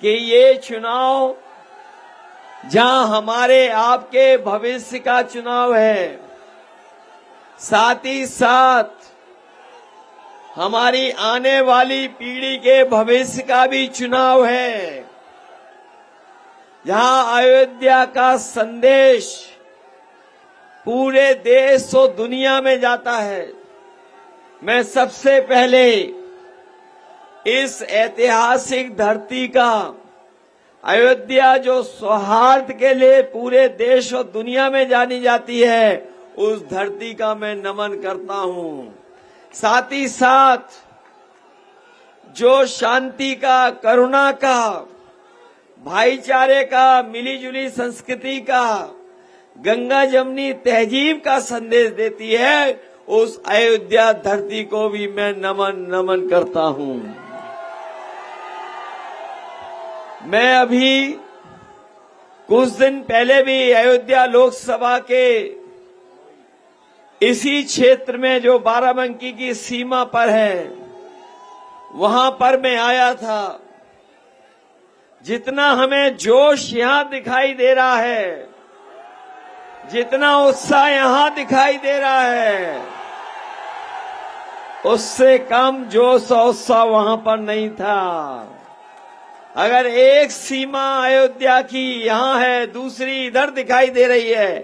कि ये चुनाव जहां हमारे आपके भविष्य का चुनाव है, साथ ही साथ हमारी आने वाली पीढ़ी के भविष्य का भी चुनाव है, जहां अयोध्या का संदेश पूरे देश और दुनिया में जाता है। मैं सबसे पहले इस ऐतिहासिक धरती का, अयोध्या जो सौहार्द के लिए पूरे देश और दुनिया में जानी जाती है, उस धरती का मैं नमन करता हूं। साथ ही साथ जो शांति का, करुणा का, भाईचारे का, मिलीजुली संस्कृति का, गंगा जमुनी तहजीब का संदेश देती है, उस अयोध्या धरती को भी मैं नमन करता हूं। मैं अभी कुछ दिन पहले भी अयोध्या लोकसभा के इसी क्षेत्र में जो बाराबंकी की सीमा पर है, वहां पर मैं आया था। जितना हमें जोश यहां दिखाई दे रहा है, जितना उत्साह यहां दिखाई दे रहा है, उससे कम जोश और उत्साह वहां पर नहीं था। अगर एक सीमा अयोध्या की यहां है, दूसरी इधर दिखाई दे रही है,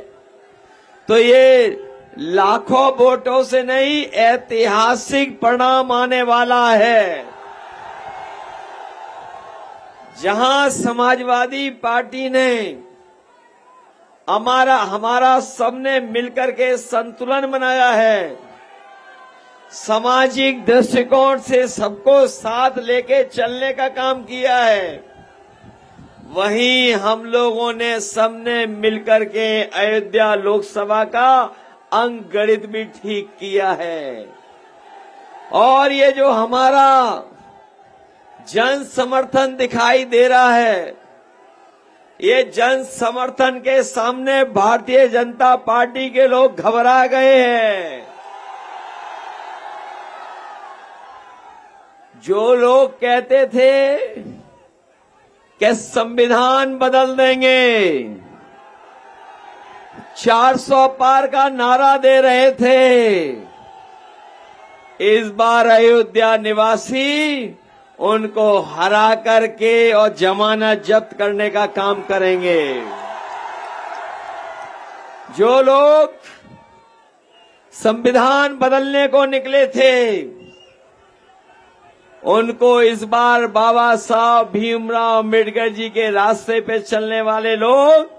तो ये लाखों वोटों से नहीं, ऐतिहासिक परिणाम आने वाला है। जहां समाजवादी पार्टी ने हमारा सबने मिलकर के संतुलन बनाया है, सामाजिक दृष्टिकोण से सबको साथ लेके चलने का काम किया है, वहीं हम लोगों ने सबने मिलकर के अयोध्या लोकसभा का अंक गणित भी ठीक किया है। और ये जो हमारा जन समर्थन दिखाई दे रहा है, ये जन समर्थन के सामने भारतीय जनता पार्टी के लोग घबरा गए हैं। जो लोग कहते थे कि संविधान बदल देंगे, 400 पार का नारा दे रहे थे, इस बार अयोध्या निवासी उनको हरा करके और जमानत जब्त करने का काम करेंगे। जो लोग संविधान बदलने को निकले थे, उनको इस बार बाबा साहब भीमराव अम्बेडकर जी के रास्ते पे चलने वाले लोग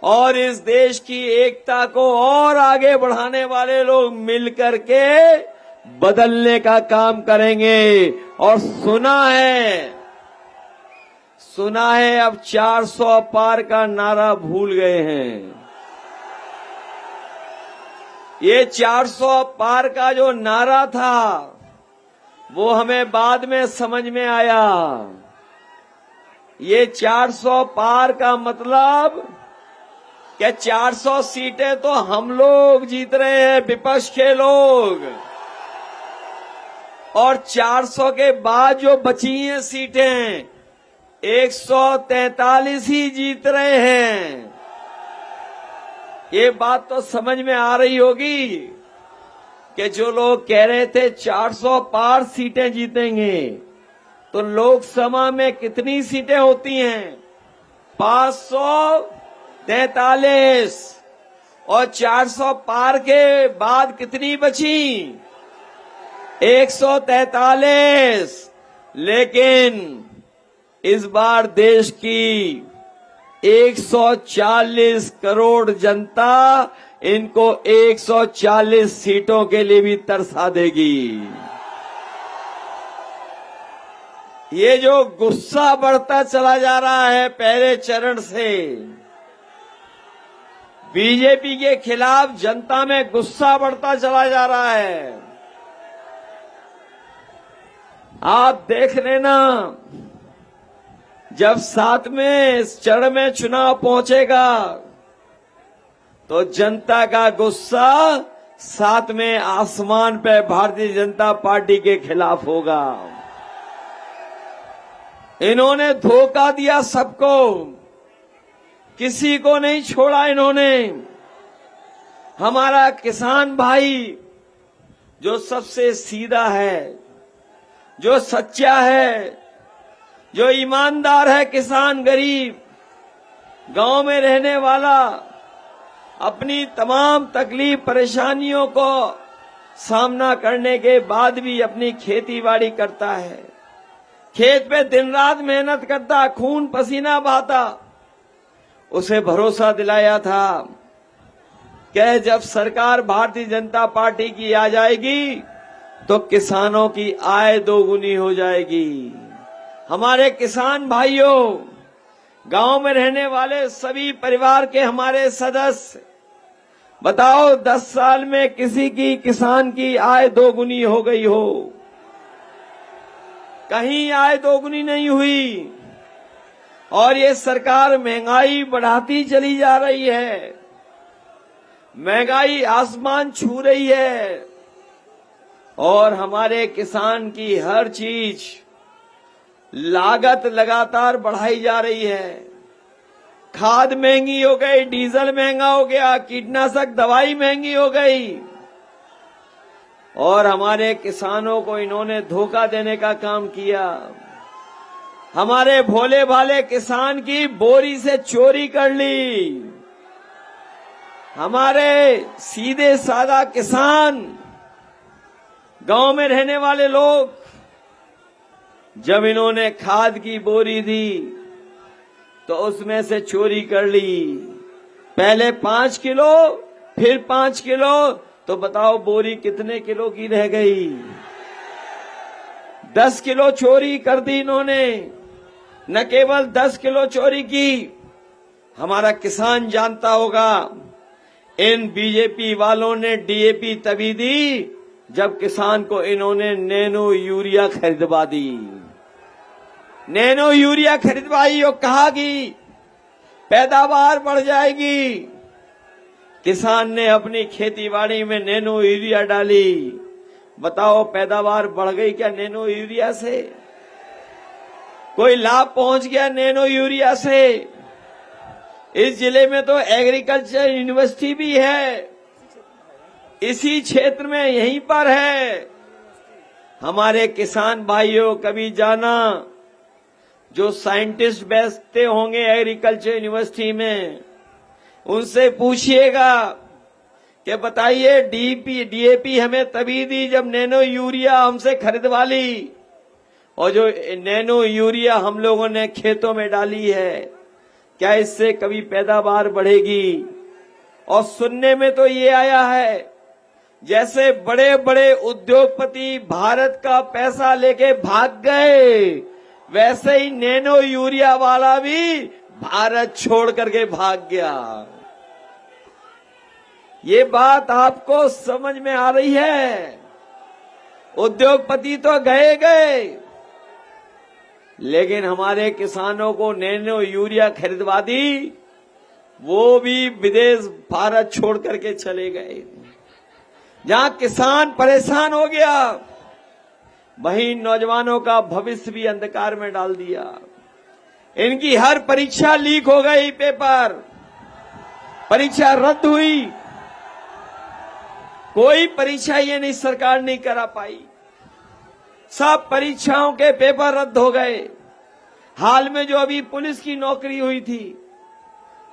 और इस देश की एकता को और आगे बढ़ाने वाले लोग मिलकर के बदलने का काम करेंगे। और सुना है अब 400 पार का नारा भूल गए हैं। ये 400 पार का जो नारा था, वो हमें बाद में समझ में आया। ये 400 पार का मतलब क्या 400 सीटें तो हम लोग जीत रहे हैं, विपक्ष के लोग, और 400 के बाद जो बची हैं सीटें 143 ही जीत रहे हैं। ये बात तो समझ में आ रही होगी कि जो लोग कह रहे थे 400 पार सीटें जीतेंगे, तो लोकसभा में कितनी सीटें होती हैं? 543, और 400 पार के बाद कितनी बची? 143। लेकिन इस बार देश की 140 करोड़ जनता इनको 140 सीटों के लिए भी तरसा देगी। ये जो गुस्सा बढ़ता चला जा रहा है पहले चरण से, बीजेपी के खिलाफ जनता में गुस्सा बढ़ता चला जा रहा है। आप देख लेना, जब 7वें चरण में चुनाव पहुंचेगा तो जनता का गुस्सा 7वें आसमान पे भारतीय जनता पार्टी के खिलाफ होगा। इन्होंने धोखा दिया सबको, किसी को नहीं छोड़ा इन्होंने। हमारा किसान भाई जो सबसे सीधा है, जो सच्चा है, जो ईमानदार है, किसान गरीब गांव में रहने वाला, अपनी तमाम तकलीफ परेशानियों को सामना करने के बाद भी अपनी खेती बाड़ी करता है, खेत पे दिन रात मेहनत करता, खून पसीना बहाता। उसे भरोसा दिलाया था कि जब सरकार भारतीय जनता पार्टी की आ जाएगी तो किसानों की आय दोगुनी हो जाएगी। हमारे किसान भाइयों, गांव में रहने वाले सभी परिवार के हमारे सदस्य, बताओ 10 साल में किसी की किसान की आय दोगुनी हो गई हो? कहीं आय दोगुनी नहीं हुई। और ये सरकार महंगाई बढ़ाती चली जा रही है, महंगाई आसमान छू रही है और हमारे किसान की हर चीज लागत लगातार बढ़ाई जा रही है। खाद महंगी हो गई, डीजल महंगा हो गया, कीटनाशक दवाई महंगी हो गई और हमारे किसानों को इन्होंने धोखा देने का काम किया। हमारे भोले भाले किसान की बोरी से चोरी कर ली। हमारे सीधे सादा किसान, गांव में रहने वाले लोग, जब इन्होंने खाद की बोरी दी तो उसमें से चोरी कर ली। पहले 5 किलो, फिर 5 किलो, तो बताओ बोरी कितने किलो की रह गई? 10 किलो चोरी कर दी इन्होंने। न केवल 10 किलो चोरी की, हमारा किसान जानता होगा, इन बीजेपी वालों ने डीएपी तभी दी जब किसान को इन्होंने नैनो यूरिया खरीदवा दी। नैनो यूरिया खरीदवाई और कहा कि पैदावार बढ़ जाएगी। किसान ने अपनी खेतीबाड़ी में नैनो यूरिया डाली। बताओ पैदावार बढ़ गई क्या नैनो यूरिया से? कोई लाभ पहुंच गया नैनो यूरिया से? इस जिले में तो एग्रीकल्चर यूनिवर्सिटी भी है, इसी क्षेत्र में यहीं पर है। हमारे किसान भाइयों, कभी जाना जो साइंटिस्ट बैठते होंगे एग्रीकल्चर यूनिवर्सिटी में, उनसे पूछिएगा कि बताइए डीएपी हमें तभी दी जब नैनो यूरिया हमसे खरीदवा ली, और जो नैनो यूरिया हम लोगों ने खेतों में डाली है, क्या इससे कभी पैदावार बढ़ेगी? और सुनने में तो ये आया है जैसे बड़े बड़े उद्योगपति भारत का पैसा लेके भाग गए, वैसे ही नैनो यूरिया वाला भी भारत छोड़ करके भाग गया। ये बात आपको समझ में आ रही है? उद्योगपति तो गए, लेकिन हमारे किसानों को नैनो यूरिया खरीदवा दी, वो भी विदेश भारत छोड़ करके चले गए। जहां किसान परेशान हो गया, वहीं नौजवानों का भविष्य भी अंधकार में डाल दिया। इनकी हर परीक्षा लीक हो गई, पेपर परीक्षा रद्द हुई, कोई परीक्षा ये नहीं सरकार नहीं करा पाई, सब परीक्षाओं के पेपर रद्द हो गए। हाल में जो अभी पुलिस की नौकरी हुई थी,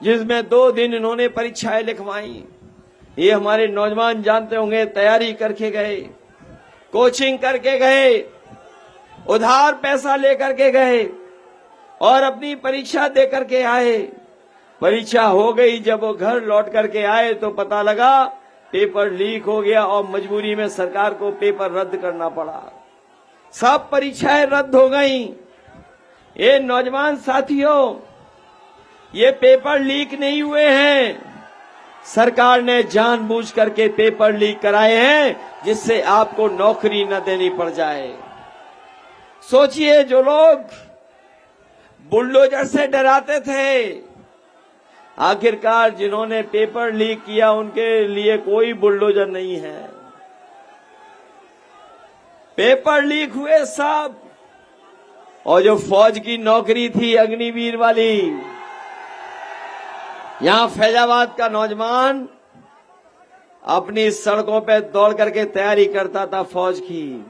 जिसमें 2 दिन इन्होंने परीक्षाएं लिखवाई, ये हमारे नौजवान जानते होंगे, तैयारी करके गए, कोचिंग करके गए, उधार पैसा लेकर के गए और अपनी परीक्षा दे करके आए। परीक्षा हो गई, जब वो घर लौट करके आए तो पता लगा पेपर लीक हो गया और मजबूरी में सरकार को पेपर रद्द करना पड़ा। सब परीक्षाएं रद्द हो गईं। ये नौजवान साथियों, ये पेपर लीक नहीं हुए हैं, सरकार ने जानबूझ करके पेपर लीक कराए हैं जिससे आपको नौकरी न देनी पड़ जाए। सोचिए, जो लोग बुलडोजर से डराते थे, आखिरकार जिन्होंने पेपर लीक किया उनके लिए कोई बुलडोजर नहीं है। पेपर लीक हुए सब, और जो फौज की नौकरी थी अग्निवीर वाली, यहां फैजाबाद का नौजवान अपनी सड़कों पे दौड़ करके तैयारी करता था फौज की।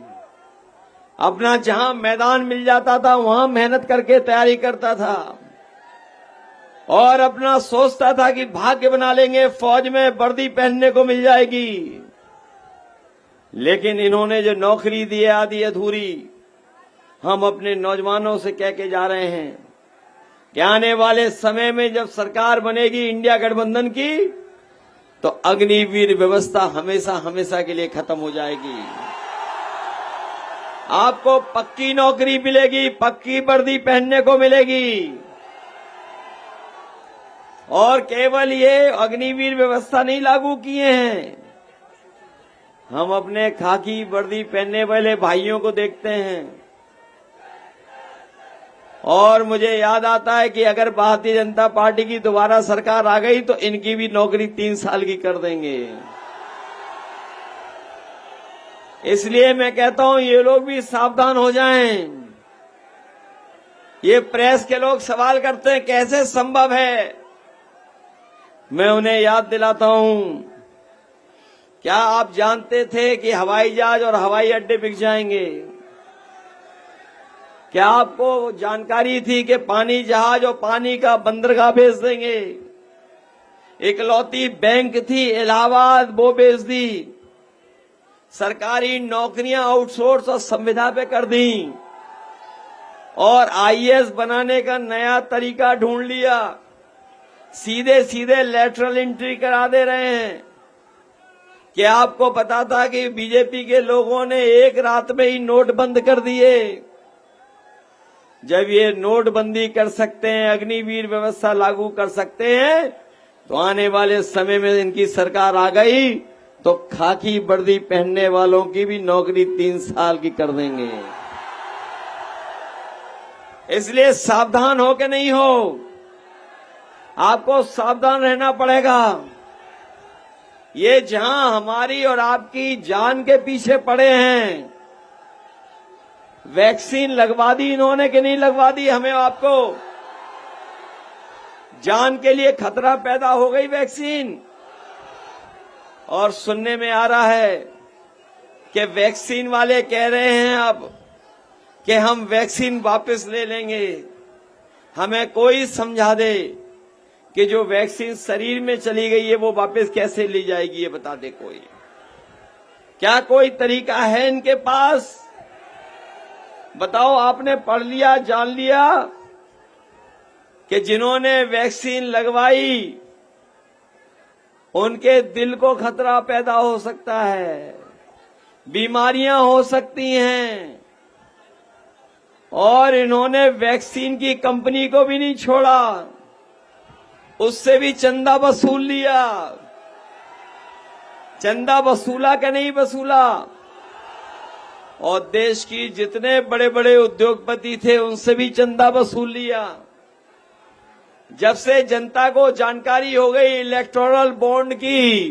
अपना जहां मैदान मिल जाता था वहां मेहनत करके तैयारी करता था और अपना सोचता था कि भाग्य बना लेंगे, फौज में वर्दी पहनने को मिल जाएगी। लेकिन इन्होंने जो नौकरी दी है आधी अधूरी, हम अपने नौजवानों से कह के जा रहे हैं कि आने वाले समय में जब सरकार बनेगी इंडिया गठबंधन की, तो अग्निवीर व्यवस्था हमेशा हमेशा के लिए खत्म हो जाएगी। आपको पक्की नौकरी मिलेगी, पक्की वर्दी पहनने को मिलेगी। और केवल ये अग्निवीर व्यवस्था नहीं लागू किए हैं, हम अपने खाकी वर्दी पहनने वाले भाइयों को देखते हैं और मुझे याद आता है कि अगर भारतीय जनता पार्टी की दोबारा सरकार आ गई तो इनकी भी नौकरी 3 साल की कर देंगे। इसलिए मैं कहता हूं ये लोग भी सावधान हो जाएं। ये प्रेस के लोग सवाल करते हैं कैसे संभव है, मैं उन्हें याद दिलाता हूं, क्या आप जानते थे कि हवाई जहाज और हवाई अड्डे बिक जाएंगे? क्या आपको जानकारी थी कि पानी जहाज और पानी का बंदरगाह बेच देंगे? इकलौती बैंक थी इलाहाबाद, वो बेच दी। सरकारी नौकरियां आउटसोर्स और संविदा पे कर दी और आईएएस बनाने का नया तरीका ढूंढ लिया। सीधे सीधे लेटरल एंट्री करा दे रहे हैं। क्या आपको पता था कि बीजेपी के लोगों ने एक रात में ही नोट बंद कर दिए? जब ये नोटबंदी कर सकते हैं, अग्निवीर व्यवस्था लागू कर सकते हैं, तो आने वाले समय में इनकी सरकार आ गई तो खाकी वर्दी पहनने वालों की भी नौकरी 3 साल की कर देंगे। इसलिए सावधान हो के नहीं हो, आपको सावधान रहना पड़ेगा। ये जहां हमारी और आपकी जान के पीछे पड़े हैं, वैक्सीन लगवा दी इन्होंने कि नहीं लगवा दी? हमें आपको जान के लिए खतरा पैदा हो गई वैक्सीन। और सुनने में आ रहा है कि वैक्सीन वाले कह रहे हैं अब कि हम वैक्सीन वापस ले लेंगे। हमें कोई समझा दे कि जो वैक्सीन शरीर में चली गई है वो वापस कैसे ली जाएगी, ये बता दे कोई। क्या कोई तरीका है इनके पास? बताओ, आपने पढ़ लिया, जान लिया कि जिन्होंने वैक्सीन लगवाई उनके दिल को खतरा पैदा हो सकता है, बीमारियां हो सकती हैं, और इन्होंने वैक्सीन की कंपनी को भी नहीं छोड़ा, उससे भी चंदा वसूल लिया। चंदा वसूला कि नहीं वसूला? और देश की जितने बड़े बड़े उद्योगपति थे उनसे भी चंदा वसूल लिया। जब से जनता को जानकारी हो गई इलेक्टोरल बॉन्ड की,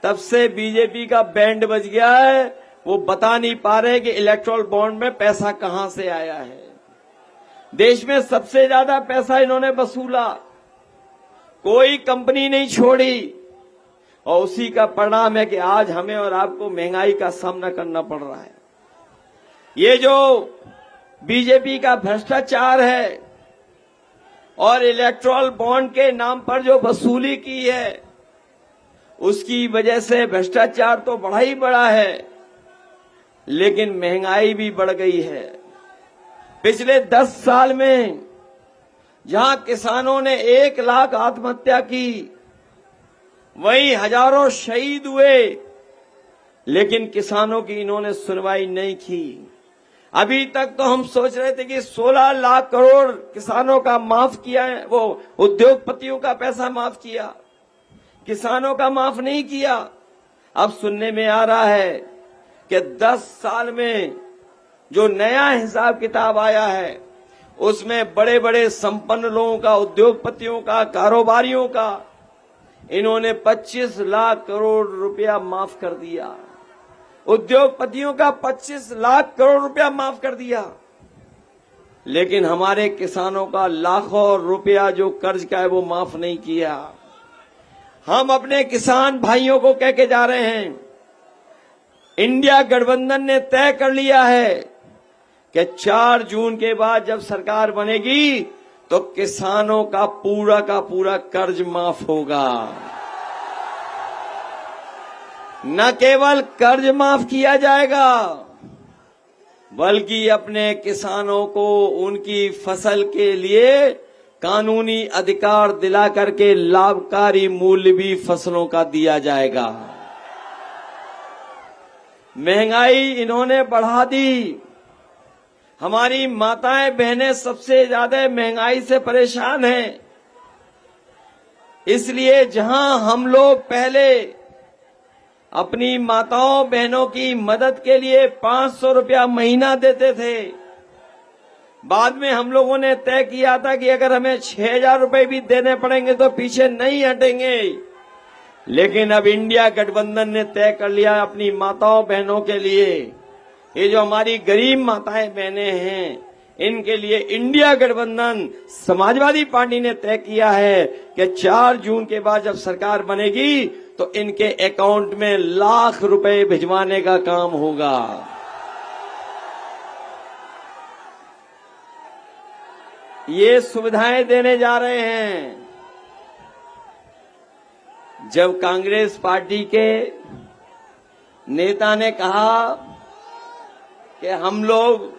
तब से बीजेपी का बैंड बज गया है। वो बता नहीं पा रहे कि इलेक्टोरल बॉन्ड में पैसा कहां से आया है। देश में सबसे ज्यादा पैसा इन्होंने वसूला, कोई कंपनी नहीं छोड़ी, और उसी का परिणाम है कि आज हमें और आपको महंगाई का सामना करना पड़ रहा है। ये जो बीजेपी का भ्रष्टाचार है और इलेक्टोरल बॉन्ड के नाम पर जो वसूली की है, उसकी वजह से भ्रष्टाचार तो बढ़ा ही बढ़ा है, लेकिन महंगाई भी बढ़ गई है। पिछले 10 साल में जहां किसानों ने 1 लाख आत्महत्या की, वहीं हजारों शहीद हुए, लेकिन किसानों की इन्होंने सुनवाई नहीं की। अभी तक तो हम सोच रहे थे कि 16 लाख करोड़ किसानों का माफ किया है, वो उद्योगपतियों का पैसा माफ किया, किसानों का माफ नहीं किया। अब सुनने में आ रहा है कि 10 साल में जो नया हिसाब किताब आया है, उसमें बड़े बड़े संपन्न लोगों का, उद्योगपतियों का, कारोबारियों का इन्होंने 25 लाख करोड़ रुपया माफ कर दिया। उद्योगपतियों का 25 लाख करोड़ रुपया माफ कर दिया। लेकिन हमारे किसानों का लाखों रुपया जो कर्ज का है वो माफ नहीं किया। हम अपने किसान भाइयों को कह के जा रहे हैं, इंडिया गठबंधन ने तय कर लिया है कि 4 जून के बाद जब सरकार बनेगी तो किसानों का पूरा कर्ज माफ होगा। न केवल कर्ज माफ किया जाएगा, बल्कि अपने किसानों को उनकी फसल के लिए कानूनी अधिकार दिला करके लाभकारी मूल्य भी फसलों का दिया जाएगा। महंगाई इन्होंने बढ़ा दी। हमारी माताएं बहनें सबसे ज्यादा महंगाई से परेशान हैं। इसलिए जहां हम लोग पहले अपनी माताओं बहनों की मदद के लिए 500 रुपया महीना देते थे, बाद में हम लोगों ने तय किया था कि अगर हमें 6,000 रुपए भी देने पड़ेंगे तो पीछे नहीं हटेंगे। लेकिन अब इंडिया गठबंधन ने तय कर लिया अपनी माताओं बहनों के लिए, ये जो हमारी गरीब माताएं बहनें हैं, इनके लिए इंडिया गठबंधन समाजवादी पार्टी ने तय किया है कि 4 जून के बाद जब सरकार बनेगी तो इनके अकाउंट में लाख रुपए भिजवाने का काम होगा। ये सुविधाएं देने जा रहे हैं। जब कांग्रेस पार्टी के नेता ने कहा कि हम लोग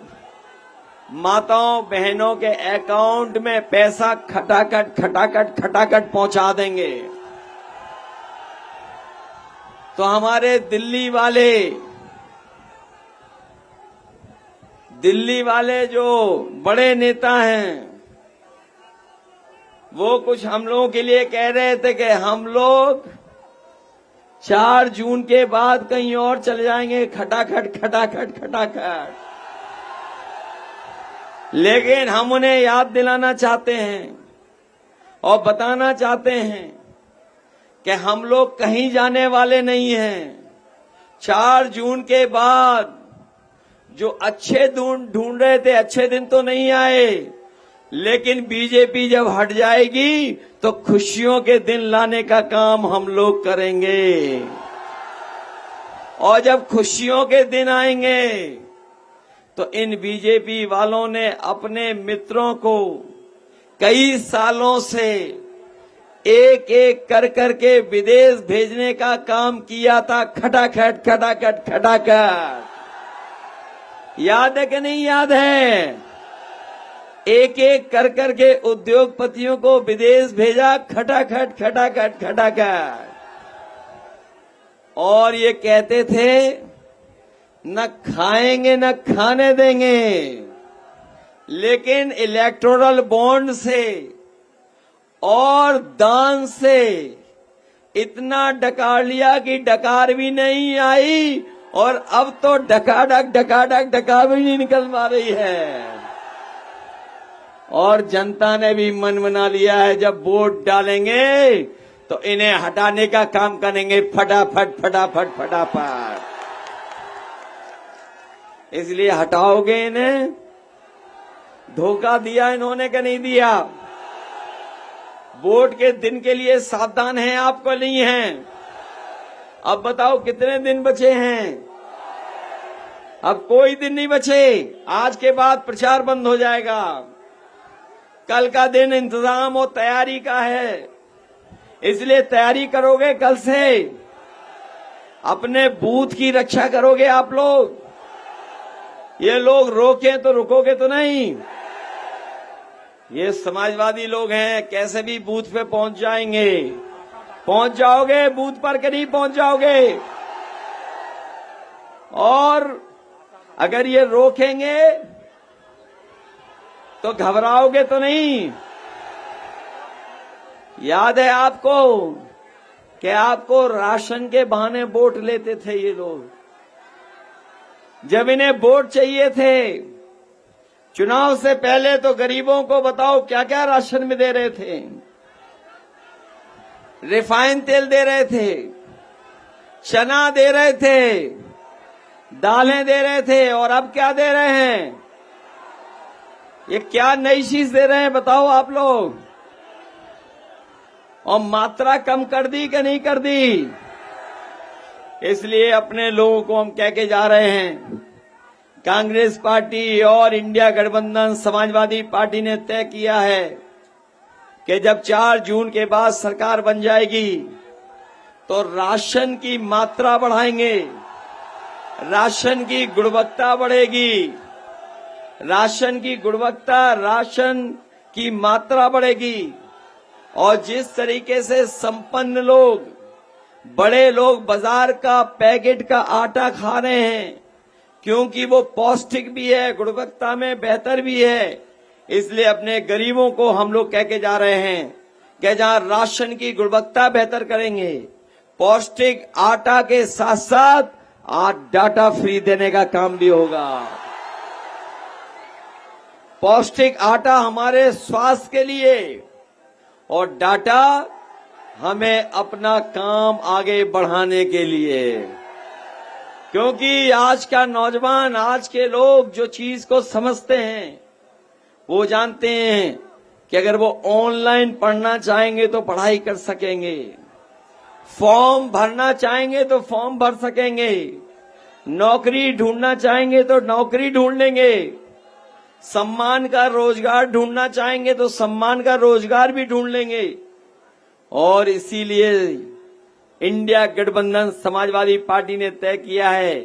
माताओं बहनों के अकाउंट में पैसा खटाखट पहुंचा देंगे, तो हमारे दिल्ली वाले जो बड़े नेता हैं वो कुछ हम लोगों के लिए कह रहे थे कि हम लोग 4 जून के बाद कहीं और चले जाएंगे, खटाखट। लेकिन हम उन्हें याद दिलाना चाहते हैं और बताना चाहते हैं कि हम लोग कहीं जाने वाले नहीं हैं। 4 जून के बाद जो अच्छे ढूंढ रहे थे, अच्छे दिन तो नहीं आए, लेकिन बीजेपी जब हट जाएगी तो खुशियों के दिन लाने का काम हम लोग करेंगे। और जब खुशियों के दिन आएंगे तो इन बीजेपी वालों ने अपने मित्रों को कई सालों से एक एक कर करके विदेश भेजने का काम किया था, खटाखट। याद है कि नहीं याद है? एक एक कर करके उद्योगपतियों को विदेश भेजा, खटाखट। और ये कहते थे न खाएंगे न खाने देंगे, लेकिन इलेक्टोरल बॉन्ड से और दान से इतना डकार लिया कि डकार भी नहीं आई, और अब तो डकार भी नहीं निकल पा रही है। और जनता ने भी मन बना लिया है, जब वोट डालेंगे तो इन्हें हटाने का काम करेंगे, फटाफट। इसलिए हटाओगे इन्हें? धोखा दिया इन्होंने कि नहीं दिया? वोट के दिन के लिए सावधान हैं आपको नहीं हैं? अब बताओ कितने दिन बचे हैं? अब कोई दिन नहीं बचे। आज के बाद प्रचार बंद हो जाएगा। कल का दिन इंतजाम और तैयारी का है, इसलिए तैयारी करोगे कल से। अपने बूथ की रक्षा करोगे आप लोग। ये लोग रोके तो रुकोगे तो नहीं। ये समाजवादी लोग हैं, कैसे भी बूथ पे पहुंच जाएंगे। पहुंच जाओगे बूथ पर के नहीं पहुंच जाओगे। और अगर ये रोकेंगे तो घबराओगे तो नहीं। याद है आपको कि आपको राशन के बहाने वोट लेते थे ये लोग। जब इन्हें वोट चाहिए थे चुनाव से पहले, तो गरीबों को बताओ क्या क्या राशन में दे रहे थे। रिफाइन तेल दे रहे थे, चना दे रहे थे, दालें दे रहे थे, और अब क्या दे रहे हैं? ये क्या नई चीज दे रहे हैं बताओ आप लोग? और मात्रा कम कर दी कि नहीं कर दी? इसलिए अपने लोगों को हम कह के जा रहे हैं, कांग्रेस पार्टी और इंडिया गठबंधन समाजवादी पार्टी ने तय किया है कि जब 4 जून के बाद सरकार बन जाएगी तो राशन की मात्रा बढ़ाएंगे, राशन की गुणवत्ता बढ़ेगी, राशन की गुणवत्ता, राशन की मात्रा बढ़ेगी। और जिस तरीके से संपन्न लोग, बड़े लोग बाजार का पैकेट का आटा खा रहे हैं क्योंकि वो पौष्टिक भी है, गुणवत्ता में बेहतर भी है, इसलिए अपने गरीबों को हम लोग कह के जा रहे हैं कि जहां राशन की गुणवत्ता बेहतर करेंगे, पौष्टिक आटा के साथ साथ आज डाटा फ्री देने का काम भी होगा। पौष्टिक आटा हमारे स्वास्थ्य के लिए और डाटा हमें अपना काम आगे बढ़ाने के लिए, क्योंकि आज का नौजवान, आज के लोग जो चीज को समझते हैं वो जानते हैं कि अगर वो ऑनलाइन पढ़ना चाहेंगे तो पढ़ाई कर सकेंगे, फॉर्म भरना चाहेंगे तो फॉर्म भर सकेंगे, नौकरी ढूंढना चाहेंगे तो नौकरी ढूंढ लेंगे, सम्मान का रोजगार ढूंढना चाहेंगे तो सम्मान का रोजगार भी ढूंढ लेंगे। और इसीलिए इंडिया गठबंधन समाजवादी पार्टी ने तय किया है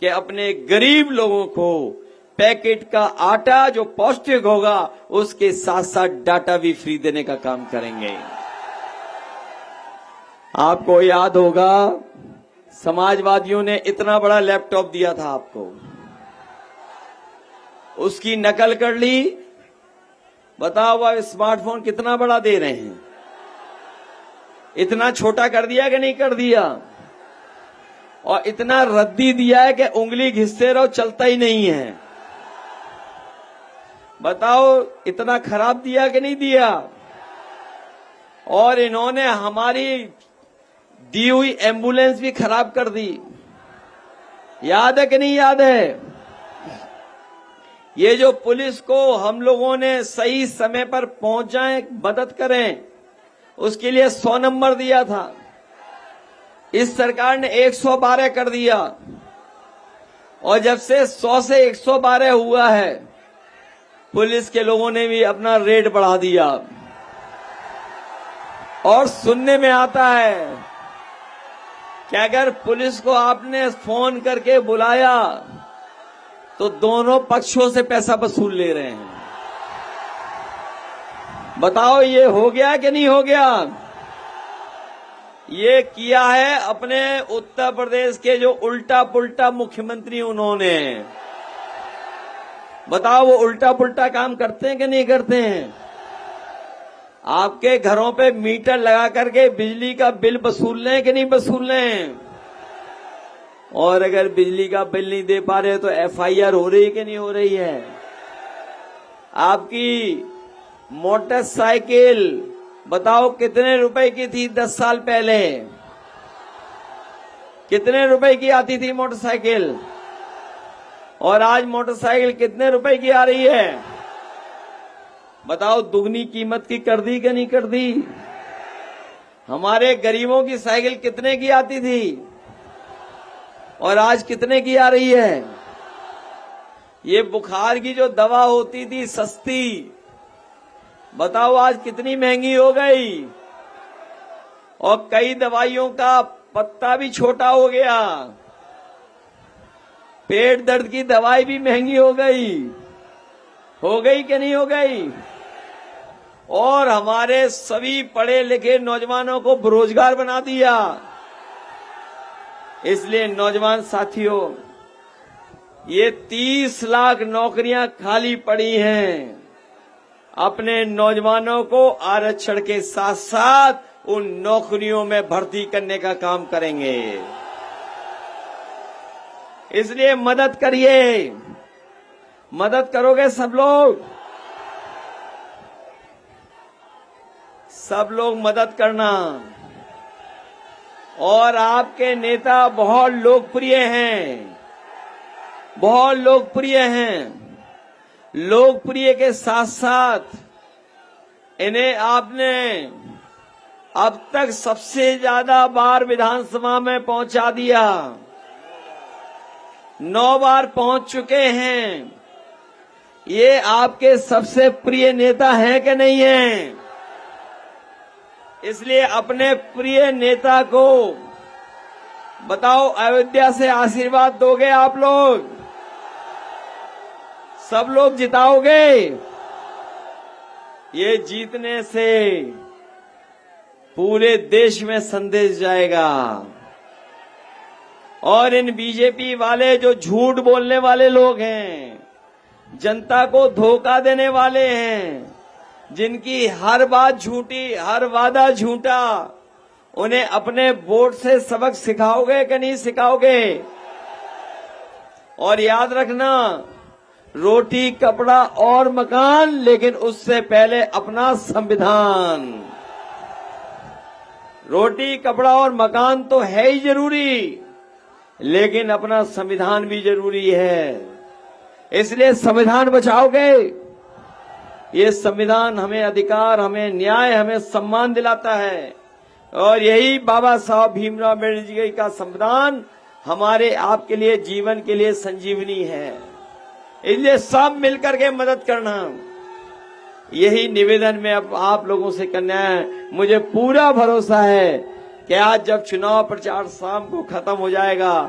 कि अपने गरीब लोगों को पैकेट का आटा जो पौष्टिक होगा उसके साथ साथ डाटा भी फ्री देने का काम करेंगे। आपको याद होगा समाजवादियों ने इतना बड़ा लैपटॉप दिया था आपको, उसकी नकल कर ली। बताओ अब स्मार्टफोन कितना बड़ा दे रहे हैं, इतना छोटा कर दिया कि नहीं कर दिया? और इतना रद्दी दिया है कि उंगली घिसते रहो चलता ही नहीं है। बताओ इतना खराब दिया कि नहीं दिया? और इन्होंने हमारी दी हुई एम्बुलेंस भी खराब कर दी। याद है कि नहीं याद है? ये जो पुलिस को हम लोगों ने सही समय पर पहुंच जाए, मदद करें, उसके लिए 100 नंबर दिया था, इस सरकार ने 112 कर दिया। और जब से 100 से 112 हुआ है, पुलिस के लोगों ने भी अपना रेट बढ़ा दिया। और सुनने में आता है कि अगर पुलिस को आपने फोन करके बुलाया तो दोनों पक्षों से पैसा वसूल ले रहे हैं। बताओ ये हो गया कि नहीं हो गया? ये किया है अपने उत्तर प्रदेश के जो उल्टा पुल्टा मुख्यमंत्री उन्होंने। बताओ वो उल्टा पुल्टा काम करते हैं कि नहीं करते हैं? आपके घरों पे मीटर लगा करके बिजली का बिल वसूल लें कि नहीं वसूल लें? और अगर बिजली का बिल नहीं दे पा रहे तो एफआईआर हो रही है कि नहीं हो रही है? आपकी मोटरसाइकिल बताओ कितने रुपए की थी 10 साल पहले? कितने रुपए की आती थी मोटरसाइकिल? और आज मोटरसाइकिल कितने रुपए की आ रही है? बताओ दुगनी कीमत की कर दी कि नहीं कर दी? हमारे गरीबों की साइकिल कितने की आती थी और आज कितने की आ रही है? ये बुखार की जो दवा होती थी सस्ती, बताओ आज कितनी महंगी हो गई। और कई दवाइयों का पत्ता भी छोटा हो गया। पेट दर्द की दवाई भी महंगी हो गई कि नहीं हो गई? और हमारे सभी पढ़े लिखे नौजवानों को बेरोजगार बना दिया। इसलिए नौजवान साथियों, ये 30 लाख नौकरियां खाली पड़ी हैं। अपने नौजवानों को आरक्षण के साथ साथ उन नौकरियों में भर्ती करने का काम करेंगे। इसलिए मदद करिए, मदद करोगे सब लोग? सब लोग मदद करना। और आपके नेता बहुत लोकप्रिय हैं, बहुत लोकप्रिय हैं। लोकप्रिय के साथ साथ इन्हें आपने अब तक सबसे ज्यादा बार विधानसभा में पहुंचा दिया। 9 बार पहुंच चुके हैं। ये आपके सबसे प्रिय नेता हैं कि नहीं हैं? इसलिए अपने प्रिय नेता को बताओ, अयोध्या से आशीर्वाद दोगे आप लोग? सब लोग जिताओगे? ये जीतने से पूरे देश में संदेश जाएगा। और इन बीजेपी वाले जो झूठ बोलने वाले लोग हैं, जनता को धोखा देने वाले हैं, जिनकी हर बात झूठी, हर वादा झूठा, उन्हें अपने वोट से सबक सिखाओगे कि नहीं सिखाओगे? और याद रखना, रोटी, कपड़ा और मकान, लेकिन उससे पहले अपना संविधान। रोटी, कपड़ा और मकान तो है ही जरूरी, लेकिन अपना संविधान भी जरूरी है। इसलिए संविधान बचाओगे। ये संविधान हमें अधिकार, हमें न्याय, हमें सम्मान दिलाता है। और यही बाबा साहब भीमराव अम्बेडकर जी का संविधान हमारे आपके लिए, जीवन के लिए संजीवनी है। इसलिए सब मिलकर के मदद करना, यही निवेदन में अब आप लोगों से करना है। मुझे पूरा भरोसा है कि आज जब चुनाव प्रचार शाम को खत्म हो जाएगा,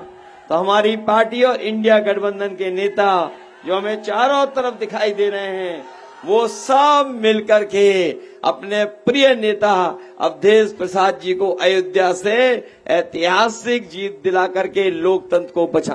तो हमारी पार्टी और इंडिया गठबंधन के नेता जो हमें चारों तरफ दिखाई दे रहे हैं, वो सब मिलकर के अपने प्रिय नेता अवधेश प्रसाद जी को अयोध्या से ऐतिहासिक जीत दिला करके लोकतंत्र को बचा